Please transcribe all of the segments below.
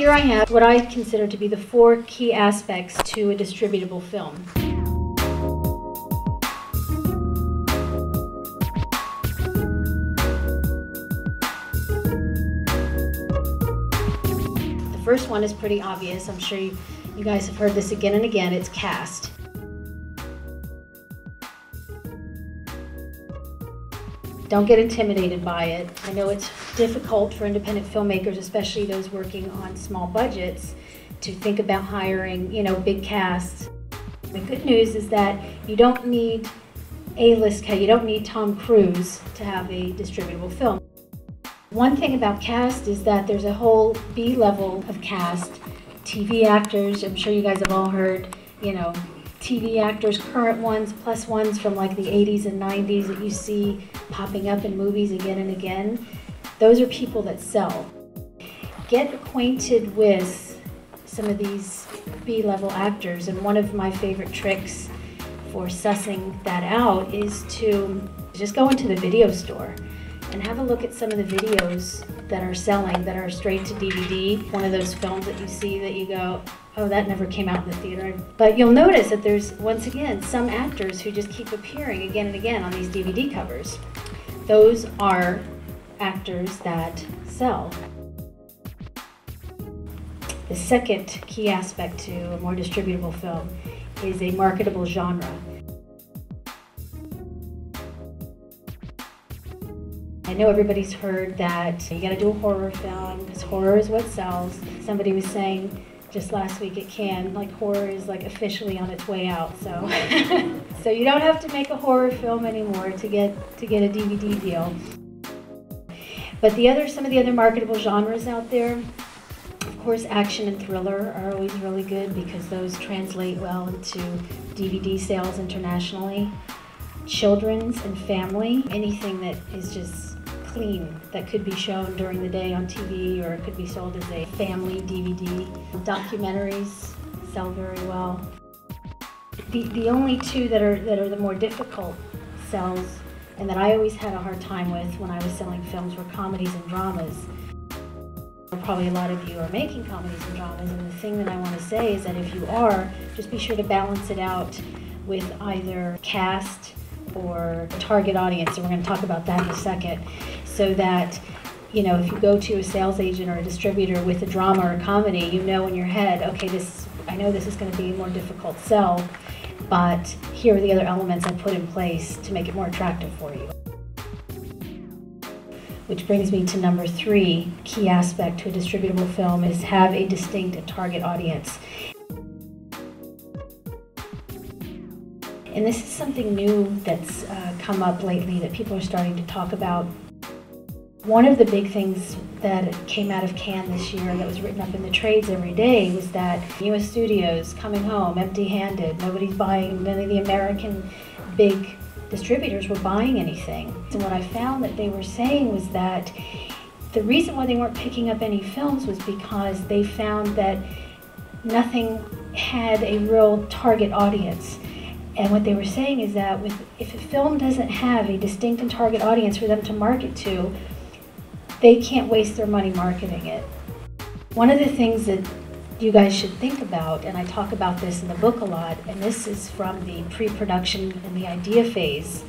here I have what I consider to be the 4 key aspects to a distributable film. The first one is pretty obvious. I'm sure you guys have heard this again and again. It's cast. Don't get intimidated by it. I know it's difficult for independent filmmakers, especially those working on small budgets, to think about hiring, big casts. The good news is that you don't need A-list cast, you don't need Tom Cruise to have a distributable film. One thing about cast is that there's a whole B level of cast. TV actors, I'm sure you guys have all heard, TV actors, current ones, plus ones from like the 80s and 90s that you see popping up in movies again and again. Those are people that sell. Get acquainted with some of these B-level actors, and one of my favorite tricks for sussing that out is to just go into the video store and have a look at some of the videos that are selling, that are straight to DVD. One of those films that you see that you go, oh, that never came out in the theater. But you'll notice that there's, once again, some actors who just keep appearing again and again on these DVD covers. Those are actors that sell. The second key aspect to a more distributable film is a marketable genre. I know everybody's heard that you gotta do a horror film because horror is what sells. Somebody was saying just last week at Cannes, like horror is like officially on its way out. So, so you don't have to make a horror film anymore to get a DVD deal. But some of the other marketable genres out there, of course, action and thriller are always really good because those translate well into DVD sales internationally. Children's and family, anything that is just clean, that could be shown during the day on TV or it could be sold as a family DVD. Documentaries sell very well. The only two that are the more difficult sells and that I always had a hard time with when I was selling films were comedies and dramas. Probably a lot of you are making comedies and dramas, and the thing that I want to say is that if you are, just be sure to balance it out with either cast or target audience, and we're going to talk about that in a second, so that if you go to a sales agent or a distributor with a drama or a comedy, you know in your head, okay, I know this is going to be a more difficult sell, but here are the other elements I put in place to make it more attractive for you. Which brings me to number 3, key aspect to a distributable film is have a distinct and target audience. And this is something new that's come up lately that people are starting to talk about. One of the big things that came out of Cannes this year that was written up in the trades every day was that U.S. studios coming home empty-handed, nobody's buying, none of the American big distributors were buying anything. And what I found that they were saying was that the reason why they weren't picking up any films was because they found that nothing had a real target audience. And what they were saying is that if a film doesn't have a distinct and target audience for them to market to, they can't waste their money marketing it. One of the things that you guys should think about, and I talk about this in the book a lot, and this is from the pre-production and the idea phase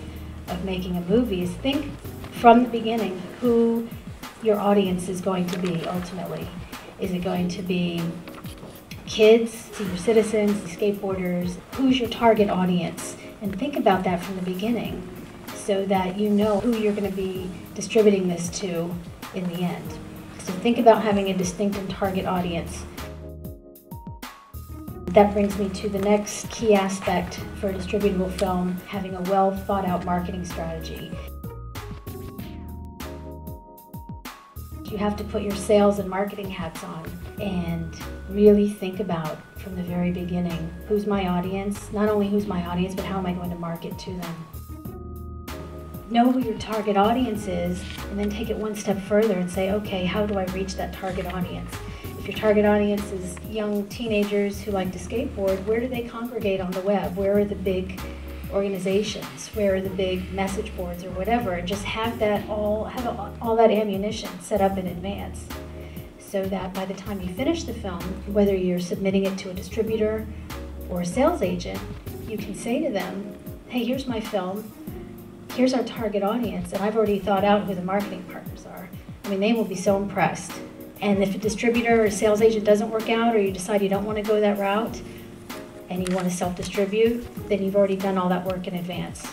of making a movie, is think from the beginning who your audience is going to be ultimately. Is it going to be kids, senior citizens, skateboarders? Who's your target audience? And think about that from the beginning so that you know who you're going to be distributing this to in the end. So think about having a distinct and target audience. That brings me to the next key aspect for a distributable film, having a well thought out marketing strategy. You have to put your sales and marketing hats on and really think about from the very beginning, who's my audience? Not only who's my audience, but how am I going to market to them? Know who your target audience is, and then take it one step further and say, okay, how do I reach that target audience? If your target audience is young teenagers who like to skateboard, where do they congregate on the web? Where are the big organizations? Where are the big message boards or whatever? And just have that all that ammunition set up in advance, so so that by the time you finish the film, whether you're submitting it to a distributor or a sales agent, you can say to them, hey, here's my film, here's our target audience, and I've already thought out who the marketing partners are. I mean, they will be so impressed. And if a distributor or a sales agent doesn't work out, or you decide you don't want to go that route, and you want to self-distribute, then you've already done all that work in advance.